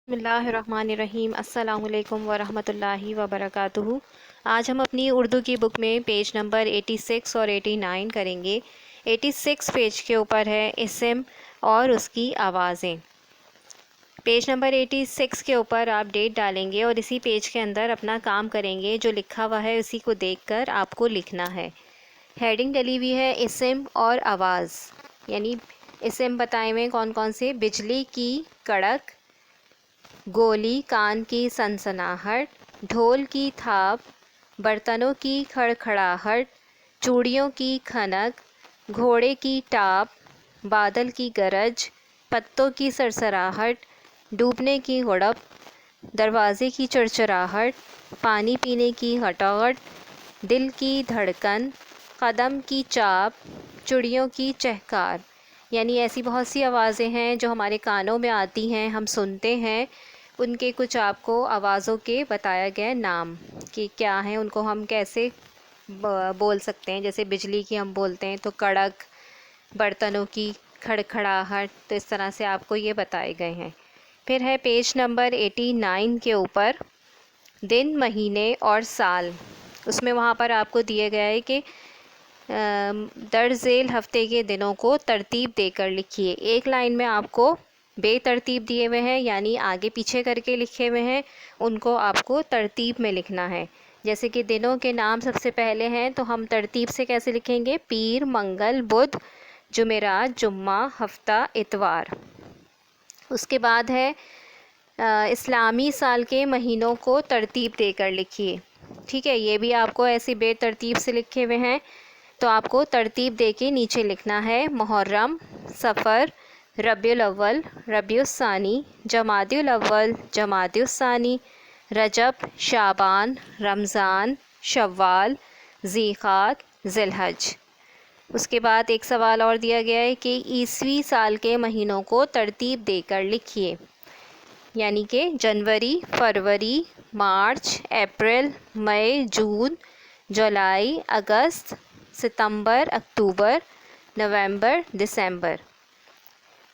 بسم اللہ الرحمن الرحیم۔ السلام علیکم ورحمۃ اللہ وبرکاتہ۔ آج ہم اپنی اردو کی بک میں پیج نمبر 86 اور 89 کریں گے۔ 86 پیج کے اوپر ہے اسم اور اس کی آوازیں۔ پیج نمبر 86 کے اوپر آپ ڈیٹ ڈالیں گے اور اسی پیج کے اندر اپنا کام کریں گے۔ جو لکھا ہوا ہے اسی کو دیکھ کر آپ کو لکھنا ہے۔ ہیڈنگ ڈلی ہوئی ہے اسم اور آواز، یعنی اسم بتائے ہوئے کون کون سے: بجلی کی کڑک، گولی کان کی سنسناہٹ، ڈھول کی تھاپ، برتنوں کی کھڑکھڑاہٹ، چوڑیوں کی کھنک، گھوڑے کی ٹاپ، بادل کی گرج، پتوں کی سرسراہٹ، ڈوبنے کی غڑپ، دروازے کی چڑچڑاہٹ، پانی پینے کی گھٹاہٹ، دل کی دھڑکن، قدم کی چاپ، چڑیوں کی چہکار۔ یعنی ایسی بہت سی آوازیں ہیں جو ہمارے کانوں میں آتی ہیں، ہم سنتے ہیں۔ ان کے کچھ آپ کو آوازوں کے بتایا گئے نام کہ کیا ہیں، ان کو ہم کیسے بول سکتے ہیں۔ جیسے بجلی کی ہم بولتے ہیں تو کڑک، برتنوں کی کھڑکھڑاہٹ، تو اس طرح سے آپ کو یہ بتائے گئے ہیں۔ پھر ہے پیج نمبر 89 کے اوپر دن، مہینے اور سال۔ اس میں وہاں پر آپ کو دیے گیا ہے کہ درج ذیل ہفتے کے دنوں کو ترتیب دے کر لکھیے۔ ایک لائن میں آپ کو بے ترتیب دیے ہوئے ہیں، یعنی آگے پیچھے کر کے لکھے ہوئے ہیں، ان کو آپ کو ترتیب میں لکھنا ہے۔ جیسے کہ دنوں کے نام سب سے پہلے ہیں تو ہم ترتیب سے کیسے لکھیں گے: پیر، منگل، بدھ، جمعرات، جمعہ، ہفتہ، اتوار۔ اس کے بعد ہے اسلامی سال کے مہینوں کو ترتیب دے کر لکھیے۔ ٹھیک ہے، یہ بھی آپ کو ایسی بے ترتیب سے لکھے ہوئے ہیں تو آپ کو ترتیب دے کے نیچے لکھنا ہے: محرم، صفر، ربیع الاول، ربیع الثانی، جمادی الاول، جمادی الثانی، رجب، شعبان، رمضان، شوال، ذی القعدہ، ذی الحج۔ اس کے بعد ایک سوال اور دیا گیا ہے کہ عیسوی سال کے مہینوں کو ترتیب دے کر لکھیے، یعنی کہ جنوری، فروری، مارچ، اپریل، مئی، جون، جولائی، اگست، ستمبر، اکتوبر، نومبر، دسمبر۔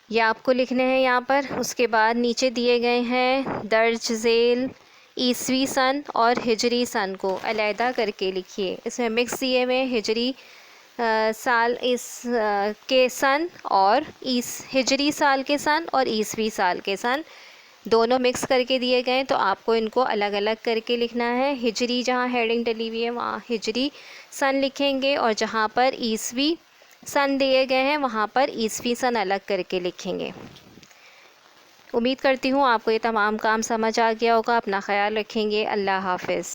یہ آپ کو لکھنے ہیں یہاں پر۔ اس کے بعد نیچے دیے گئے ہیں درج ذیل عیسوی سن اور ہجری سن کو علیحدہ کر کے لکھیے۔ اس میں مکس دیے ہوئے ہجری سال کے سن اور ہجری سال کے سن اور عیسوی سال کے سن دونوں مکس کر کے دیے گئے ہیں، تو آپ کو ان کو الگ الگ کر کے لکھنا ہے۔ ہجری جہاں ہیڈنگ ڈلی ہوئی ہے وہاں ہجری سن لکھیں گے، اور جہاں پر عیسوی سن دیے گئے ہیں وہاں پر عیسوی سن الگ کر کے لکھیں گے۔ امید کرتی ہوں آپ کو یہ تمام کام سمجھ آ گیا ہوگا۔ اپنا خیال رکھیں گے۔ اللہ حافظ۔